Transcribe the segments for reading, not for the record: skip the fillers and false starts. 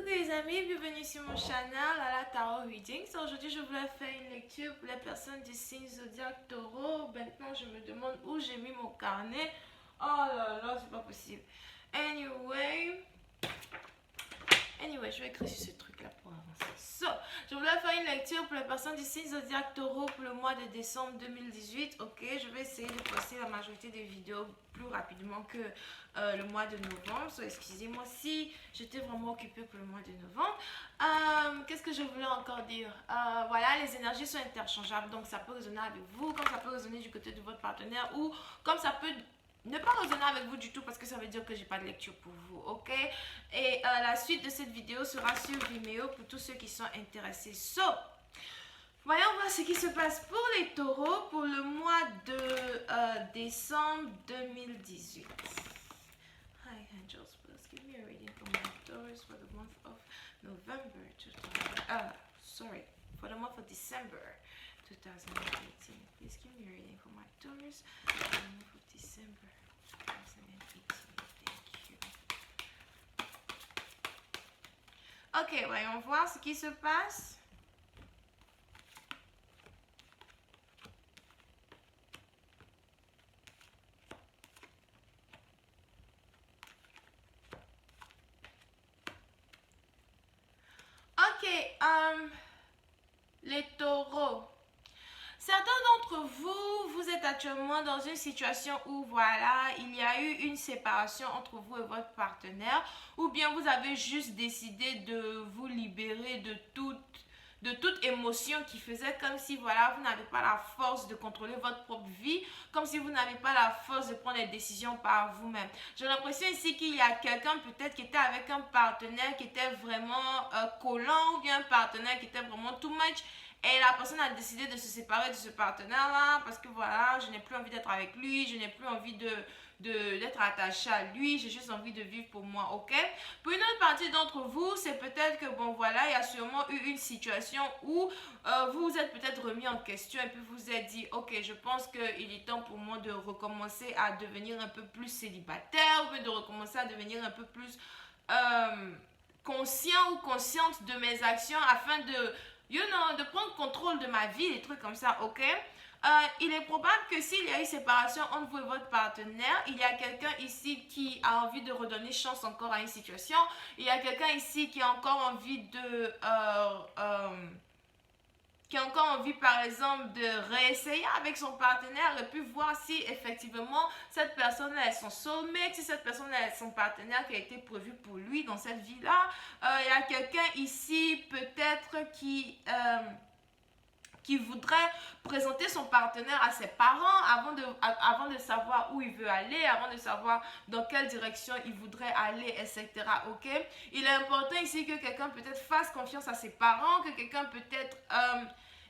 les amis, bienvenue sur mon channel à la Tarot Reading. Aujourd'hui, je voulais faire une lecture pour les personnes du signe zodiaque Taureau. Maintenant, je me demande où j'ai mis mon carnet. Oh là là, c'est pas possible. Anyway, je vais écrire sur ce truc-là pour avancer. Je voulais faire une lecture pour les personnes du signe zodiaque Taureau pour le mois de décembre 2018. Ok, je vais essayer de poster la majorité des vidéos plus rapidement que le mois de novembre. Excusez-moi si j'étais vraiment occupée pour le mois de novembre. Qu'est-ce que je voulais encore dire? Voilà, les énergies sont interchangeables. Donc, ça peut résonner avec vous, comme ça peut résonner du côté de votre partenaire ou comme ça peut ne pas résonner avec vous du tout parce que ça veut dire que j'ai pas de lecture pour vous, ok? Et la suite de cette vidéo sera sur Vimeo pour tous ceux qui sont intéressés. Voyons voir ce qui se passe pour les taureaux pour le mois de décembre 2018. Hi angels, please give me a reading for my Taurus for the month of November 2000. For the month of December 2018. Please give me a reading for my Taurus for the month of December 2018. Thank you. Ok, voyons voir ce qui se passe. Ok, les taureaux. Certains d'entre vous, vous êtes actuellement dans une situation où voilà, il y a eu une séparation entre vous et votre partenaire, ou bien vous avez juste décidé de vous libérer de toute émotion qui faisait comme si voilà, vous n'avez pas la force de contrôler votre propre vie, comme si vous n'avez pas la force de prendre les décisions par vous-même. J'ai l'impression ici qu'il y a quelqu'un peut-être qui était avec un partenaire qui était vraiment collant, ou bien un partenaire qui était vraiment too much. Et la personne a décidé de se séparer de ce partenaire-là parce que voilà, je n'ai plus envie d'être avec lui, je n'ai plus envie d'être attachée à lui, j'ai juste envie de vivre pour moi, ok? Pour une autre partie d'entre vous, c'est peut-être que bon voilà, il y a sûrement eu une situation où vous vous êtes peut-être remis en question et puis vous vous êtes dit, ok, je pense qu'il est temps pour moi de recommencer à devenir un peu plus célibataire ou de recommencer à devenir un peu plus conscient ou consciente de mes actions afin de de prendre contrôle de ma vie, des trucs comme ça, ok? Il est probable que s'il y a eu séparation entre vous et votre partenaire, il y a quelqu'un ici qui a envie de redonner chance encore à une situation. Il y a quelqu'un ici qui a encore envie par exemple, de réessayer avec son partenaire et puis voir si effectivement cette personne est son soulmate, si cette personne est son partenaire qui a été prévu pour lui dans cette vie-là. Il y a quelqu'un ici peut-être qui voudrait présenter son partenaire à ses parents avant de savoir où il veut aller, avant de savoir dans quelle direction il voudrait aller, etc. Ok? Il est important ici que quelqu'un peut-être fasse confiance à ses parents, que quelqu'un peut-être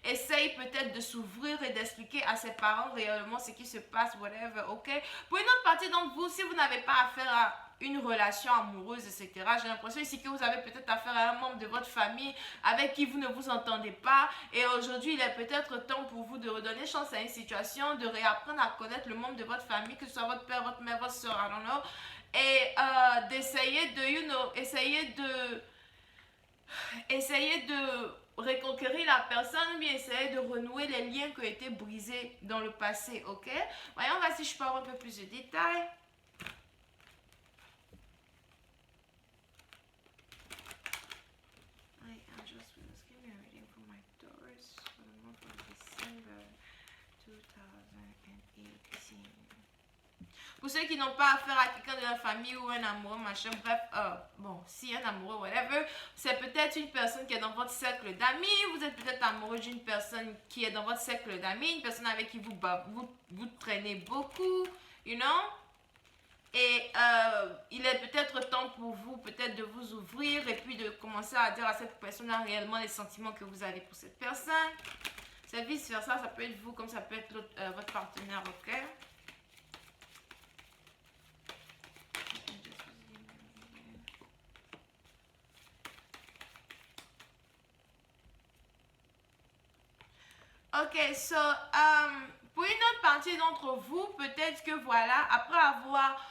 essaye peut-être de s'ouvrir et d'expliquer à ses parents réellement ce qui se passe, whatever, ok? Pour une autre partie d'entre vous, si vous n'avez pas affaire à une relation amoureuse, etc. J'ai l'impression ici que vous avez peut-être affaire à un membre de votre famille avec qui vous ne vous entendez pas et aujourd'hui il est peut-être temps pour vous de redonner chance à une situation, de réapprendre à connaître le membre de votre famille, que ce soit votre père, votre mère, votre soeur, I don't know, et d'essayer de reconquérir la personne, bien essayer de renouer les liens qui ont été brisés dans le passé, ok? Voyons voir si je peux avoir un peu plus de détails. Pour ceux qui n'ont pas affaire à quelqu'un de la famille ou un amoureux, machin, bref, bon, si un amoureux, whatever, c'est peut-être une personne qui est dans votre cercle d'amis, vous êtes peut-être amoureux d'une personne qui est dans votre cercle d'amis, une personne avec qui vous traînez beaucoup, you know? Et il est peut-être temps pour vous, peut-être de vous ouvrir et puis de commencer à dire à cette personne réellement les sentiments que vous avez pour cette personne. C'est vice-versa, ça peut être vous comme ça peut être votre partenaire, ok? Ok, pour une autre partie d'entre vous, peut-être que voilà, après avoir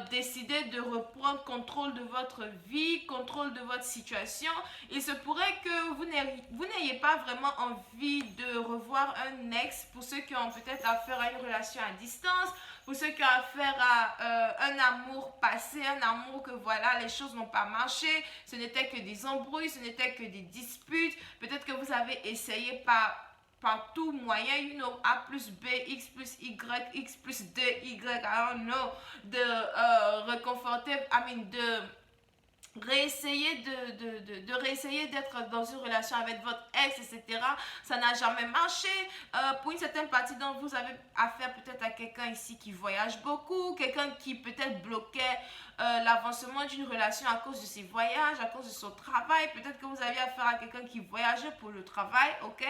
décider de reprendre contrôle de votre vie, contrôle de votre situation. Il se pourrait que vous n'ayez pas vraiment envie de revoir un ex, pour ceux qui ont peut-être affaire à une relation à distance, pour ceux qui ont affaire à un amour passé, un amour que voilà, les choses n'ont pas marché, ce n'était que des embrouilles, ce n'était que des disputes. Peut-être que vous avez essayé par tout moyen, you know, A plus B, X plus Y, X plus 2, Y, I don't know, de réconforter, de réessayer réessayer d'être dans une relation avec votre ex, etc. Ça n'a jamais marché. Pour une certaine partie d'entre vous, vous avez affaire peut-être à quelqu'un ici qui voyage beaucoup, quelqu'un qui peut-être bloquait l'avancement d'une relation à cause de ses voyages, à cause de son travail. Peut-être que vous aviez affaire à quelqu'un qui voyageait pour le travail, ok?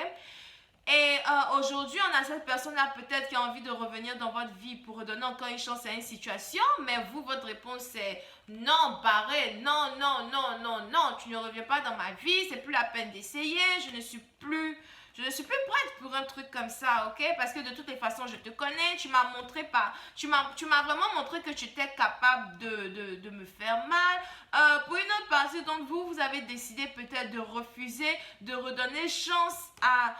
Et aujourd'hui, on a cette personne-là peut-être qui a envie de revenir dans votre vie pour redonner encore une chance à une situation, mais vous, votre réponse est non, barré, non, non, non, non, non, tu ne reviens pas dans ma vie, c'est plus la peine d'essayer, je ne suis plus prête pour un truc comme ça, ok? Parce que de toutes les façons, je te connais, tu m'as vraiment montré que tu étais capable de me faire mal. Pour une autre partie d'entre vous, vous avez décidé peut-être de refuser de redonner chance à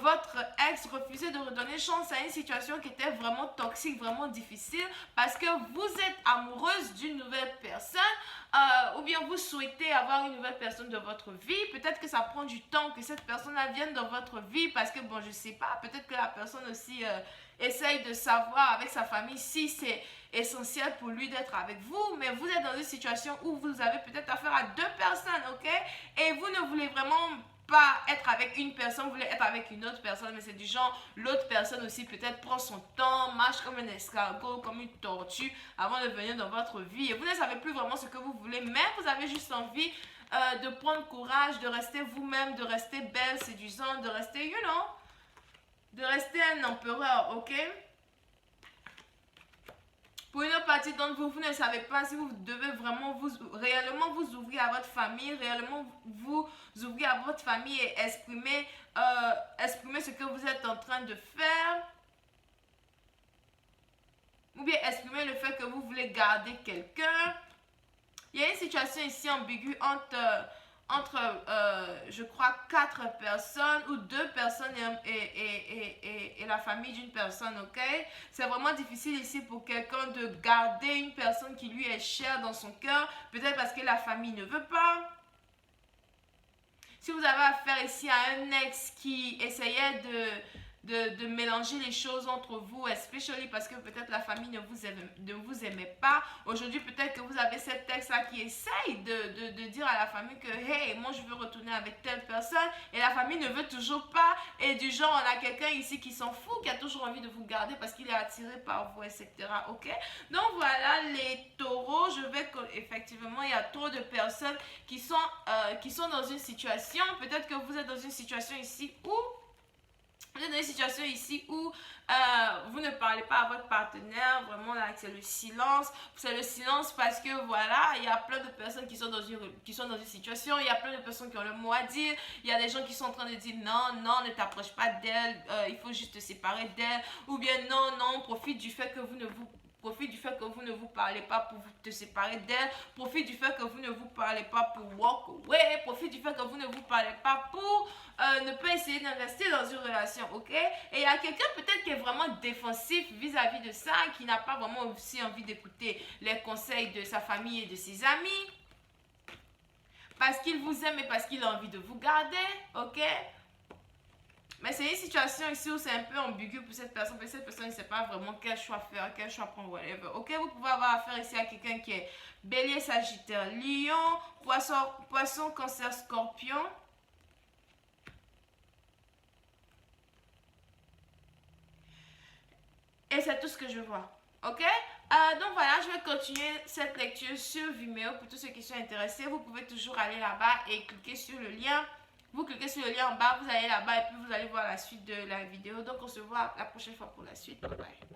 votre ex, refuser de redonner chance à une situation qui était vraiment toxique, vraiment difficile, parce que vous êtes amoureuse d'une nouvelle personne, ou bien vous souhaitez avoir une nouvelle personne dans votre vie. Peut-être que ça prend du temps que cette personne-là vienne dans votre vie, parce que bon, je sais pas, peut-être que la personne aussi essaye de savoir avec sa famille si c'est essentiel pour lui d'être avec vous, mais vous êtes dans une situation où vous avez peut-être affaire à deux personnes, ok? Et vous ne voulez vraiment pas être avec une personne, vous voulez être avec une autre personne, mais c'est du genre, l'autre personne aussi peut-être prend son temps, marche comme un escargot, comme une tortue, avant de venir dans votre vie. Et vous ne savez plus vraiment ce que vous voulez, mais vous avez juste envie de prendre courage, de rester vous-même, de rester belle, séduisante, de rester, you know, de rester un empereur, ok? Pour une autre partie d'entre vous, vous ne savez pas si vous devez vraiment réellement vous ouvrir à votre famille, réellement vous ouvrir à votre famille et exprimer ce que vous êtes en train de faire. Ou bien exprimer le fait que vous voulez garder quelqu'un. Il y a une situation ici ambiguë entre je crois, 4 personnes ou 2 personnes et la famille d'une personne, ok? C'est vraiment difficile ici pour quelqu'un de garder une personne qui lui est chère dans son cœur, peut-être parce que la famille ne veut pas. Si vous avez affaire ici à un ex qui essayait de mélanger les choses entre vous, especially parce que peut-être la famille ne vous aimait pas. Aujourd'hui, peut-être que vous avez cet ex-là qui essaye de dire à la famille que hey, moi je veux retourner avec telle personne, et la famille ne veut toujours pas. Et du genre, on a quelqu'un ici qui s'en fout, qui a toujours envie de vous garder parce qu'il est attiré par vous, etc. Ok? Donc voilà, les taureaux, effectivement, il y a trop de personnes qui sont dans une situation, peut-être que vous êtes dans une situation ici où vous êtes dans une situation ici où vous ne parlez pas à votre partenaire, vraiment là c'est le silence. C'est le silence parce que voilà, il y a plein de personnes qui sont dans une situation, il y a plein de personnes qui ont le mot à dire, il y a des gens qui sont en train de dire non, non, ne t'approche pas d'elle, il faut juste te séparer d'elle, ou bien non, non, profite du fait que vous ne vous parlez pas pour te séparer d'elle. Profite du fait que vous ne vous parlez pas pour walk away. Profite du fait que vous ne vous parlez pas pour ne pas essayer d'investir dans une relation, ok? Et il y a quelqu'un peut-être qui est vraiment défensif vis-à-vis de ça, qui n'a pas vraiment aussi envie d'écouter les conseils de sa famille et de ses amis. Parce qu'il vous aime et parce qu'il a envie de vous garder, ok? Mais c'est une situation ici où c'est un peu ambigu pour cette personne, parce que cette personne ne sait pas vraiment quel choix faire, quel choix prendre, whatever. Ok, vous pouvez avoir affaire ici à quelqu'un qui est bélier, sagittaire, lion, poisson, cancer, scorpion. Et c'est tout ce que je vois. Ok? Donc voilà, je vais continuer cette lecture sur Vimeo. Pour tous ceux qui sont intéressés, vous pouvez toujours aller là-bas et cliquer sur le lien. Vous cliquez sur le lien en bas, vous allez là-bas et puis vous allez voir la suite de la vidéo. Donc on se voit la prochaine fois pour la suite. Bye bye.